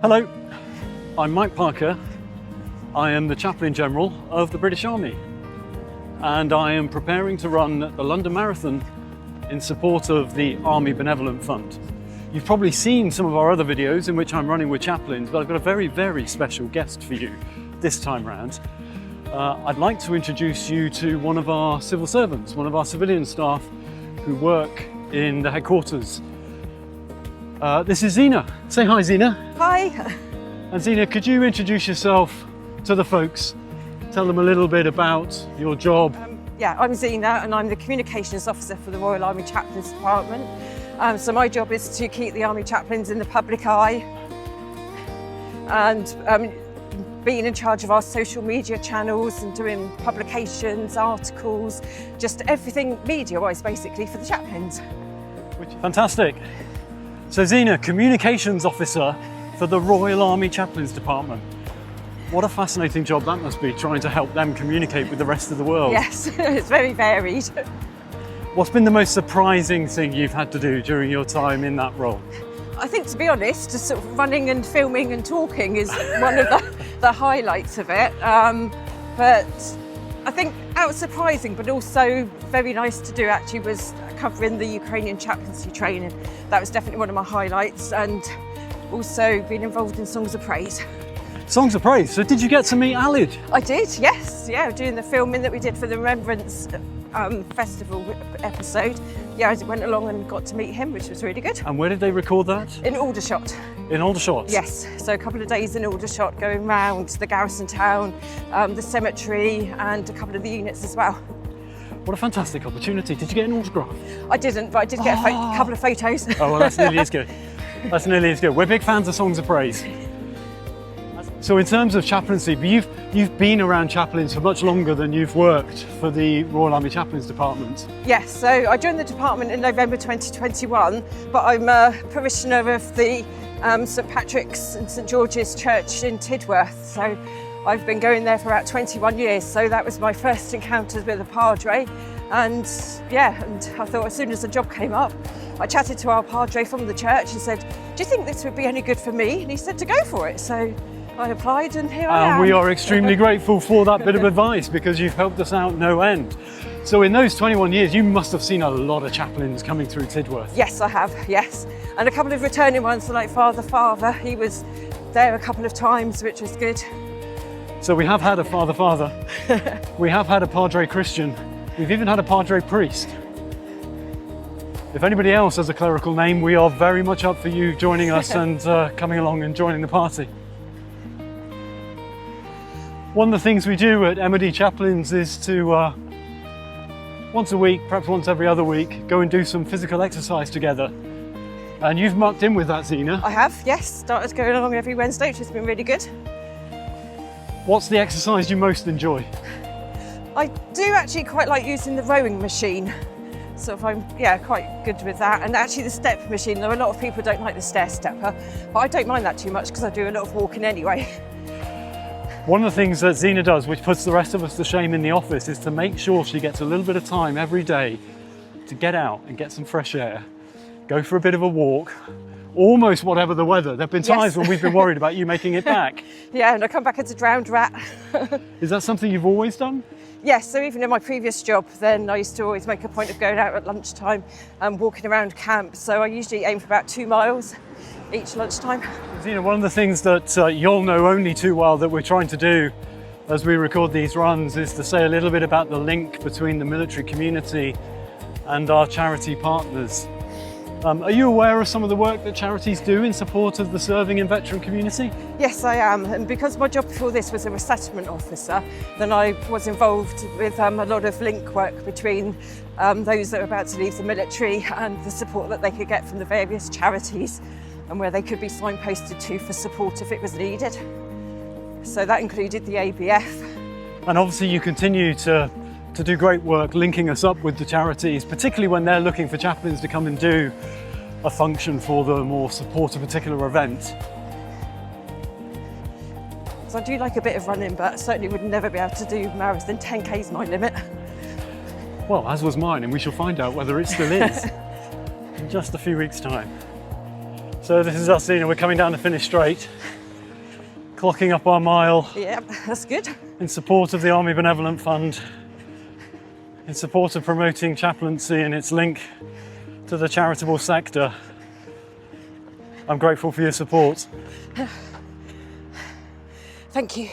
Hello, I'm Mike Parker. I am the Chaplain General of the British Army, and I am preparing to run the London Marathon in support of the Army Benevolent Fund. You've probably seen some of our other videos in which I'm running with chaplains, but I've got a very, very special guest for you this time round. I'd like to introduce you to one of our civil servants, one of our civilian staff who work in the headquarters. This is Zena. Say hi, Zena. Hi. And Zena, could you introduce yourself to the folks? Tell them a little bit about your job. I'm Zena and I'm the Communications Officer for the Royal Army Chaplains Department. So my job is to keep the Army Chaplains in the public eye and being in charge of our social media channels and doing publications, articles, just everything media-wise basically for the chaplains. Fantastic. So Zena, Communications Officer for the Royal Army Chaplains Department. What a fascinating job that must be, trying to help them communicate with the rest of the world. Yes, it's very varied. What's been the most surprising thing you've had to do during your time in that role? I think, to be honest, just sort of running and filming and talking is one of the highlights of it. But I think out surprising, but also very nice to do actually, was covering the Ukrainian chaplaincy training. That was definitely one of my highlights, and also being involved in Songs of Praise. Songs of Praise. So did you get to meet Alid? I did, yes. Yeah, doing the filming that we did for the Remembrance Festival episode. Yeah, I went along and got to meet him, which was really good. And where did they record that? In Aldershot. In Aldershot? Yes, so a couple of days in Aldershot, going round the garrison town, the cemetery, and a couple of the units as well. What a fantastic opportunity. Did you get an autograph? I didn't, but I did get a couple of photos. Oh, well, that's nearly as good. That's nearly as good. We're big fans of Songs of Praise. So in terms of chaplaincy, you've been around chaplains for much longer than you've worked for the Royal Army Chaplains Department. Yes, so I joined the department in November 2021, but I'm a parishioner of the St Patrick's and St George's Church in Tidworth. So I've been going there for about 21 years. So that was my first encounter with a padre. And yeah, and I thought as soon as the job came up, I chatted to our padre from the church and said, "Do you think this would be any good for me?" And he said to go for it. So I applied and here I am. And we are extremely grateful for that bit of advice, because you've helped us out no end. So in those 21 years, you must have seen a lot of chaplains coming through Tidworth. Yes, I have, yes. And a couple of returning ones, like Father, he was there a couple of times, which was good. So we have had a Father, we have had a Padre Christian, we've even had a Padre Priest. If anybody else has a clerical name, we are very much up for you joining us and coming along and joining the party. One of the things we do at MOD Chaplains is to, once a week, perhaps once every other week, go and do some physical exercise together. And you've mucked in with that, Zena. I have, yes. Started going along every Wednesday, which has been really good. What's the exercise you most enjoy? I do actually quite like using the rowing machine. So I'm quite good with that. And actually the step machine, though a lot of people don't like the stair stepper, but I don't mind that too much because I do a lot of walking anyway. One of the things that Zena does, which puts the rest of us to shame in the office, is to make sure she gets a little bit of time every day to get out and get some fresh air, go for a bit of a walk, almost whatever the weather. There have been times when we've been worried about you making it back. Yeah, and I come back as a drowned rat. Is that something you've always done? Yes, so even in my previous job, then I used to always make a point of going out at lunchtime and walking around camp. So I usually aim for about 2 miles each lunchtime. Zena, one of the things that you'll know only too well that we're trying to do as we record these runs is to say a little bit about the link between the military community and our charity partners. Are you aware of some of the work that charities do in support of the serving and veteran community? Yes, I am. And because my job before this was a resettlement officer, then I was involved with a lot of link work between those that are about to leave the military and the support that they could get from the various charities and where they could be signposted to for support if it was needed. So that included the ABF. And obviously you continue to do great work linking us up with the charities, particularly when they're looking for chaplains to come and do a function for them or support a particular event. So I do like a bit of running, but I certainly would never be able to do marathon. 10k is my limit. Well, as was mine, and we shall find out whether it still is in just a few weeks' time. So this is us, Zena, we're coming down the finish straight, clocking up our mile Yeah, that's good. in support of the Army Benevolent Fund, in support of promoting chaplaincy and its link to the charitable sector. I'm grateful for your support. Thank you.